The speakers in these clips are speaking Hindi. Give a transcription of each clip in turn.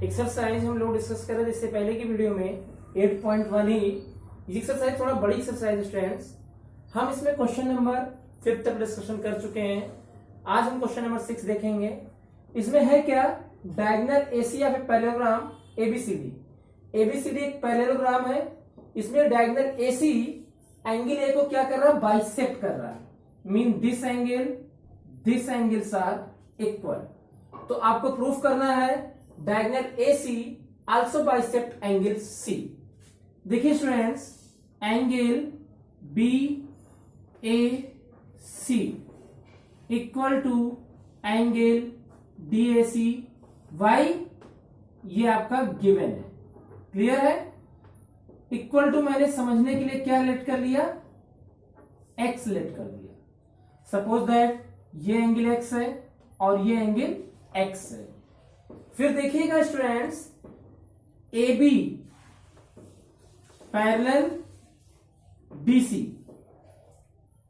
एक्सरसाइज हम लोग डिस्कस कर रहे थे इससे पहले की वीडियो में 8.1 ही। ये एक्सरसाइज थोड़ा बड़ी एक्सरसाइज स्टूडेंट्स। हम इसमें क्वेश्चन नंबर 5 तक डिस्कशन कर चुके हैं। आज हम क्वेश्चन नंबर 6 देखेंगे। इसमें है क्या, diagonal AC of a parallelogram एबीसीडी। एबीसीडी एक पैरेललोग्राम है, इसमें डायगोनल एसी एंगल ए को क्या कर रहा है, बाइसेक्ट कर रहा है। Mean this angles are equal. तो आपको प्रूफ करना है diagonal AC also bisect angle C. देखिए students, angle B A C equal to angle D A C why, ये आपका गिवन है। क्लियर है। इक्वल टू मैंने समझने के लिए क्या लेट कर लिया, एक्स लेट कर लिया। सपोज दैट ये एंगल एक्स है और ये एंगल एक्स है। फिर देखिएगा students, A B parallel BC,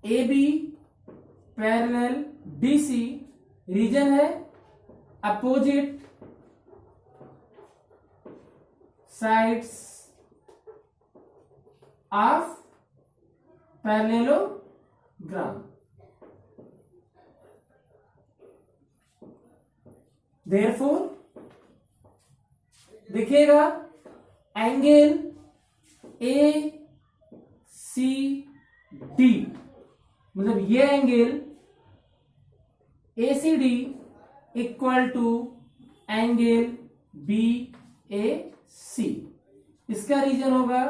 A B parallel BC reason है opposite sides of parallelogram. Therefore देखिएगा एंगल ए सी डी, मतलब ये angle A C D equal to angle B A C. इसका रीजन होगा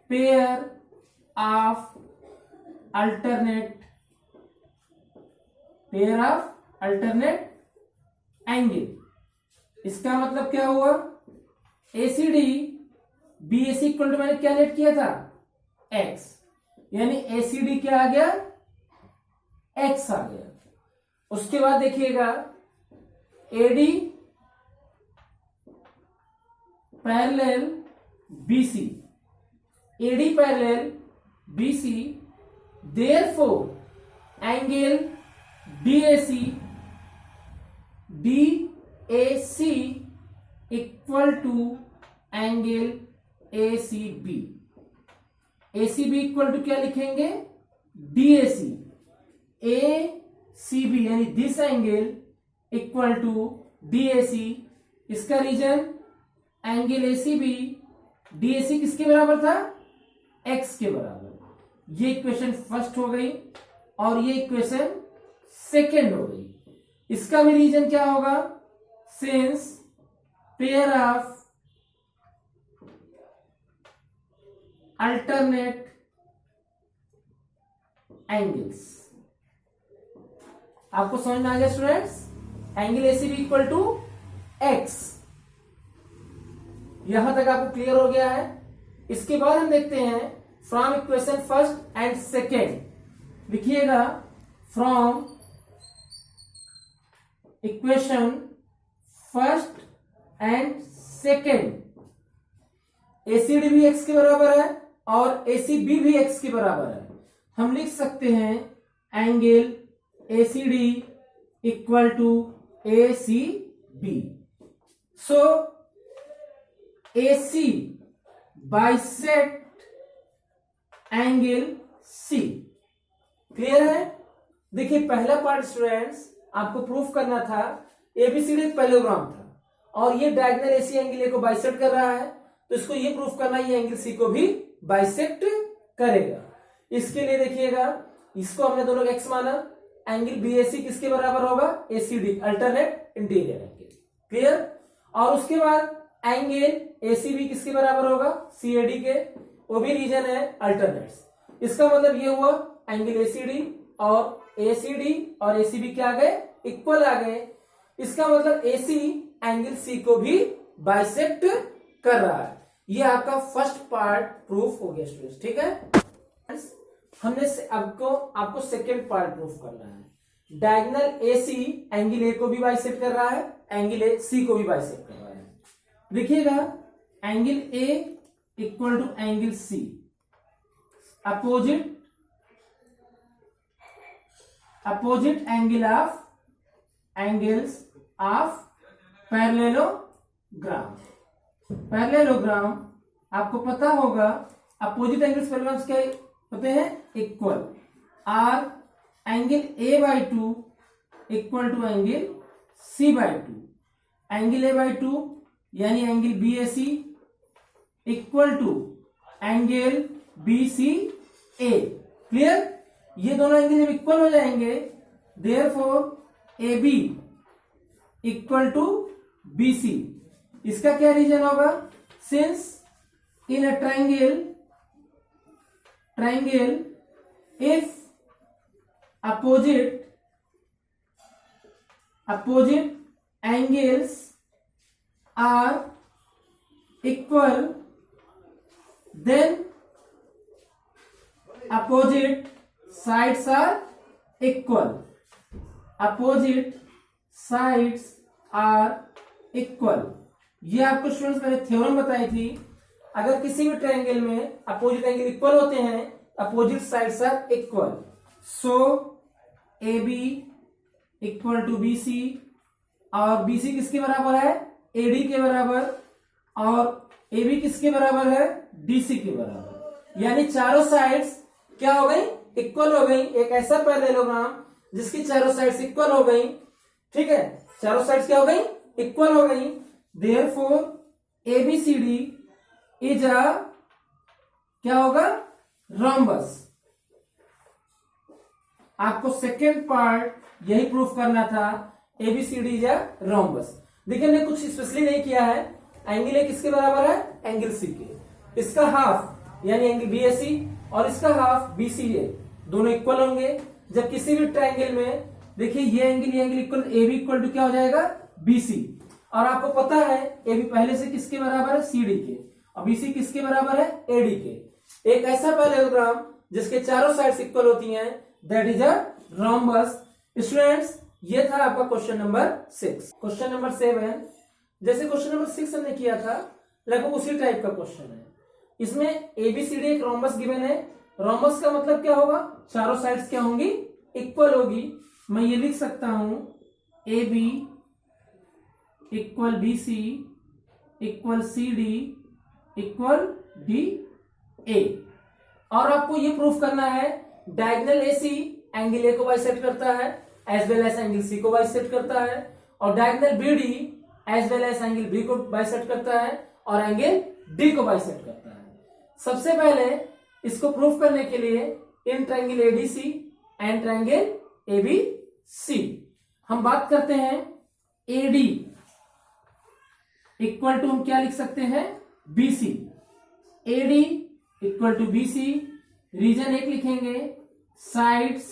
पेयर ऑफ अल्टरनेट एंगल। इसका मतलब क्या हुआ, ACD B A C equal to मैंने क्या लेट किया था, एक्स, यानी एसीडी क्या आ गया, एक्स आ गया। उसके बाद देखिएगा एडी पैरेलल बीसी, एडी पैरेलल बीसी, therefore angle DAC DAC equal to angle एसीबी। एसीबी इक्वल टू क्या लिखेंगे, डीएसी। एसीबी यानी दिस एंगल इक्वल टू डीएसी। इसका रीजन एंगल एसीबी डीएसी किसके बराबर था, एक्स के बराबर। ये इक्वेशन फर्स्ट हो गई और ये इक्वेशन सेकेंड हो गई। इसका भी रीजन क्या होगा, सिंस पेयर ऑफ अल्टरनेट एंगल्स। आपको समझ में आ गया स्टूडेंट्स, एंगल एसीबी इक्वल टू एक्स। यहां तक आपको क्लियर हो गया है। इसके बाद हम देखते हैं from equation first and second. लिखिएगा from equation first and second, ACD भी एक्स के बराबर है और एसीबी भी एक्स के बराबर है। हम लिख सकते हैं एंगल एसीडी इक्वल टू एसीबी। So AC bisect angle C। Clear है। देखिए पहला पार्ट स्टूडेंट्स आपको प्रूफ करना था, एबीसीडी एक पैरेललोग्राम था और ये डायगोनल एसी एंगल ए को बाइसेक्ट कर रहा है, तो इसको ये प्रूफ करना ये एंगल सी को भी बाइसेक्ट करेगा। इसके लिए देखिएगा, इसको हमने दोनों एक्स माना, एंगल बीएसी किसके बराबर होगा, ACD alternate interior angle. Clear. और उसके बाद एंगल एसीबी किसके बराबर होगा, सीएडी के, वो भी रीजन है अल्टरनेट्स। इसका मतलब ये हुआ एंगल एसीडी और एसीबी क्या आ गए, इक्वल आ गए। इसका मतलब एसी एंगल सी को भी बाइसेक्ट कर रहा है। ये आपका फर्स्ट पार्ट प्रूफ हो गया स्टूडेंट्स। ठीक है। हमने आपको सेकेंड पार्ट प्रूफ करना है। डायगोनल एसी एंगल ए को भी बाइसेक्ट कर रहा है, एंगल सी को भी बाइसेक्ट कर रहा है। देखिएगा angle A equal to angle C, opposite angles of parallelogram. Parallelogram आपको पता होगा अपोजिट एंगल्स पैरेललोग्राम्स क्या होते हैं, equal. Or angle A by two equal to angle C by two. Angle A by two यानी angle B A C equal to angle B C A. Clear? ये दोनों एंगल जब इक्वल हो जाएंगे therefore A B equal to B C. इसका क्या रीजन होगा, since in a triangle if opposite angles are equal, then opposite sides are equal. Opposite sides are equal. ये आपको स्टूडेंट्स मैंने थ्योरम बताई थी। अगर किसी भी ट्रायंगल में अपोजिट एंगल इक्वल होते हैं, अपोजिट साइड्स आर इक्वल, so A B equal to B सी, और बी सी किसके बराबर है, ए डी के बराबर, और ए बी किसके बराबर है, डी सी के बराबर। यानी चारों साइड्स क्या हो गई, इक्वल हो गई। एक ऐसा पैरेललोग्राम जिसकी चारों साइड्स इक्वल हो गई। ठीक है, चारों साइड्स क्या हो गई, इक्वल हो गई। Therefore A B C D is a क्या होगा, रोम्बस। आपको सेकेंड पार्ट यही प्रूफ करना था, एबीसीडी इज अ रोम्बस। देखिए हमने कुछ स्पेशली नहीं किया है। एंगल ए किसके बराबर है, एंगल सी के। इसका हाफ यानी एंगल बीएसी और इसका हाफ बीसीए दोनों इक्वल होंगे। जब किसी भी ट्रायंगल में देखिए ये एंगल इक्वल, ए बी इक्वल टू क्या हो जाएगा, बीसी। और आपको पता है ए बी पहले से किसके बराबर है, सीडी के, और बीसी किसके बराबर है, एडी के। एक ऐसा पैरेललोग्राम जिसके चारों साइड्स इक्वल होती हैं, that is a rhombus. Students ये था आपका क्वेश्चन नंबर 6। क्वेश्चन नंबर 7 जैसे क्वेश्चन नंबर 6 हमने किया था, लगभग उसी टाइप का क्वेश्चन है। इसमें एबीसीडी एक रोम्बस गिवन है। रोम्बस का मतलब क्या होगा, चारों साइड्स क्या होंगी, इक्वल होगी। मैं ये लिख सकता हूं A B equal B C equal C D equal D ए। और आपको ये प्रूफ करना है डायगोनल एसी एंगल ए को बाइसेक्ट करता है, as well as angle C को बाइसेक्ट करता है, और diagonal BD as well as angle B को बाइसेक्ट करता है, और एंगल डी को बाइसेक्ट करता है। सबसे पहले इसको प्रूफ करने के लिए in triangle ADC and triangle ABC हम बात करते हैं। एडी इक्वल टू हम क्या लिख सकते हैं, BC. AD equal to BC, reason एक लिखेंगे, साइड्स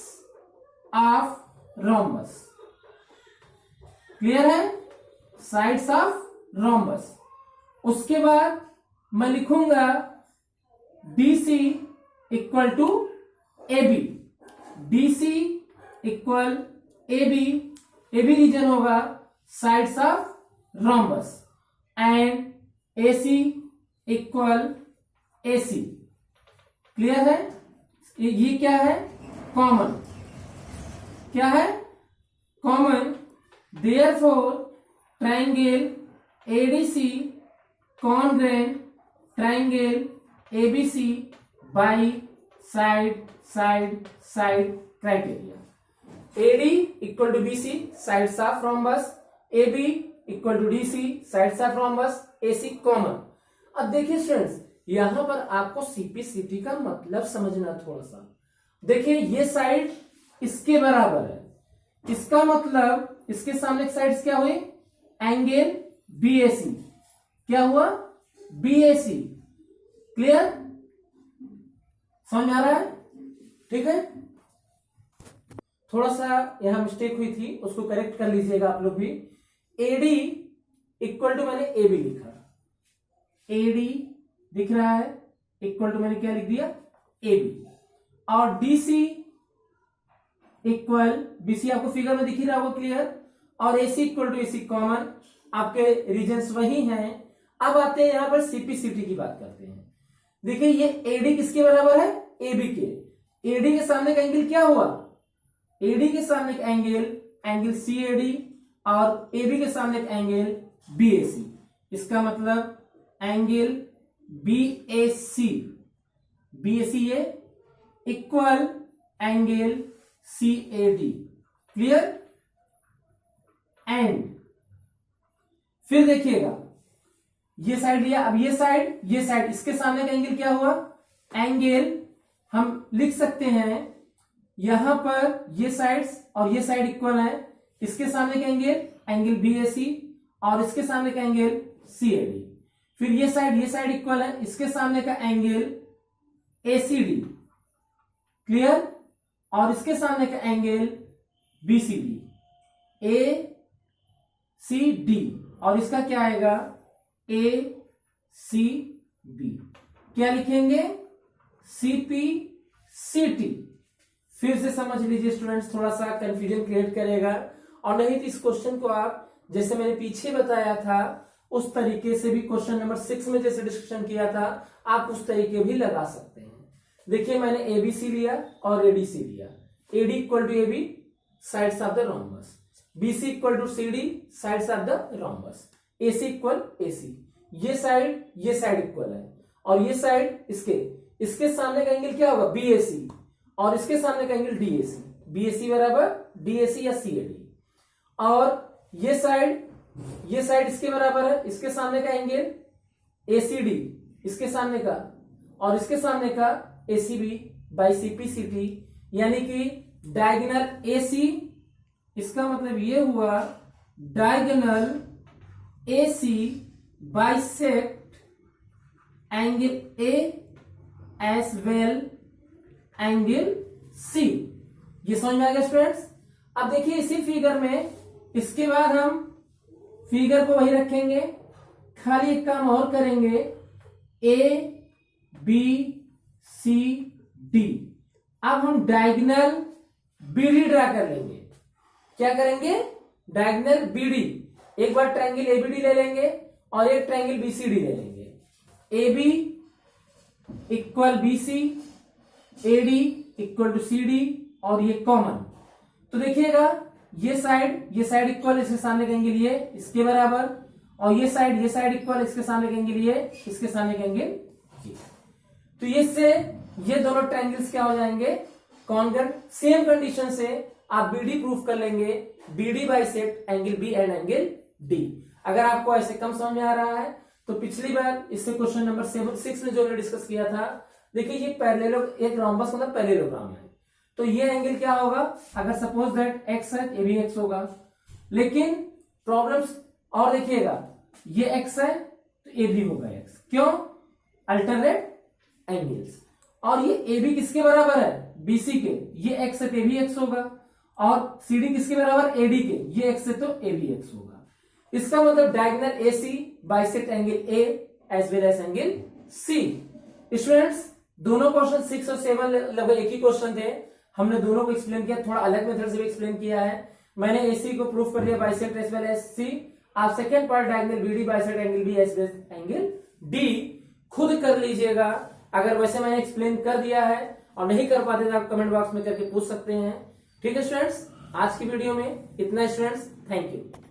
ऑफ रोम्बस। क्लियर है, साइड्स ऑफ रोम्बस। उसके बाद मैं लिखूंगा DC equal to AB. DC equal AB, AB reason होगा sides of rhombus, and AC equal AC. Clear है, ये क्या है, कॉमन। क्या है, common. Therefore triangle ADC congruent triangle ABC by side side side criteria. AD equal to BC sides of rhombus, AB equal to DC sides of rhombus, AC कॉमन। अब देखिए स्टूडेंट्स, यहां पर आपको सीपीसीटी का मतलब समझना थोड़ा सा। देखिए ये साइड इसके बराबर है, इसका मतलब इसके सामने साइड्स क्या हुए, एंगल बीएसी। क्या हुआ, बीएसी। क्लियर, समझ आ रहा है, ठीक है। थोड़ा सा यहां मिस्टेक हुई थी, उसको करेक्ट कर लीजिएगा आप लोग भी। एडी इक्वल टू मैंने एबी लिखा, एडी दिख रहा है, इक्वल टू मैंने क्या लिख दिया, एबी। और डीसी इक्वल बीसी आपको फिगर में दिख ही रहा होगा, क्लियर। और एसी इक्वल टू एसी कॉमन, आपके रीजन्स वही हैं। अब आते हैं यहां पर सीपीसीटी की बात करते हैं। देखिए ये एडी किसके बराबर है, एबी के। एडी के सामने का एंगल क्या हुआ, एडी के सामने का एंगल सी एडी, और एबी के सामने का एंगल बीएसी। इसका मतलब एंगल BAC, BAC ये equal angle CAD। Clear? And फिर देखिएगा ये साइड लिया, अब ये साइड इसके सामने का एंगल क्या हुआ? एंगल हम लिख सकते हैं यहां पर ये साइड्स और ये साइड इक्वल है, इसके सामने का एंगल BAC और इसके सामने का एंगल CAD। फिर ये साइड इक्वल है, इसके सामने का एंगल ACD। क्लियर? और इसके सामने का एंगल BCD, ACD और इसका क्या आएगा? ACB। क्या लिखेंगे? CPCT। फिर से समझ लीजिए स्टूडेंट्स, थोड़ा सा कंफ्यूजन क्रिएट करेगा, और नहीं तो इस क्वेश्चन को आप जैसे मैंने पीछे बताया था उस तरीके से भी क्वेश्चन नंबर 6 में जैसे डिस्कशन किया था आप उस तरीके भी लगा सकते हैं। देखिए मैंने ABC लिया और ADC लिया। AD equal to AB, sides of the रोम्बस। BC equal to CD, sides of the रोम्बस। AC equal AC। ये साइड इक्वल है, और ये साइड इसके सामने का एंगल क्या होगा? BAC, और इसके सामने का एंगल DAC। BAC बराबर DAC या CAD। और ये साइड इसके बराबर है, इसके सामने का एंगल ACD, इसके सामने का, और इसके सामने का ACB बाई CPCT, यानी कि डायगोनल AC, इसका मतलब ये हुआ diagonal AC bisect angle A as well angle C। ये समझ में आ गया स्टूडेंट्स? अब देखिए इसी फिगर में, इसके बाद हम फिगर को वही रखेंगे, खाली एक काम और करेंगे, ABCD। अब हम डायगोनल BD ड्रा कर लेंगे। क्या करेंगे? Diagonal BD। एक बार ट्रायंगल ABD ले लेंगे और एक ट्रायंगल BCD ले लेंगे। AB equal BC, AD equal to CD, और ये कॉमन। तो देखिएगा ये साइड इक्वल, इसके सामने का एंगल ये इसके बराबर, और ये साइड इक्वल, इसके सामने का एंगल ये इसके सामने का एंगल ये। तो ये दोनों ट्रायंगल्स क्या हो जाएंगे? कॉन्ग्रुएंट। सेम कंडीशन से आप BD प्रूफ कर लेंगे, BD bisect angle B and angle D। अगर आपको ऐसे कम समझ में आ रहा है तो पिछली बार इससे क्वेश्चन नंबर 6 में जो हमने डिस्कस किया था, देखिए ये एक रोम्बस मतलब पैरेललोग्राम है, तो ये एंगल क्या होगा? अगर सपोज दैट x है, ये भी x होगा। लेकिन प्रॉब्लम्स और देखिएगा, ये x है तो ये भी होगा x। क्यों? Alternate angles. और ये AB किसके बराबर है? BC के। ये x है तो ये भी x होगा, और CD किसके बराबर? AD के। ये x है तो ये भी x होगा। इसका मतलब diagonal AC bisect angle A as well as angle C। Students दोनों क्वेश्चन 6 और 7 लगभग एक ही क्वेश्चन थे, हमने दोनों को एक्सप्लेन किया, थोड़ा अलग मेथड से भी एक्सप्लेन किया है। मैंने AC को प्रूफ कर दिया bisect as well as C। आप second part diagonal BD bisect angle B as well angle D खुद कर लीजिएगा। अगर वैसे मैंने एक्सप्लेन कर दिया है और नहीं कर पाते तो आप कमेंट बॉक्स में करके पूछ सकते हैं। ठीक है स्टूडेंट्स, आज की वीडियो में इतना स्टूडेंट्स, थैंक यू।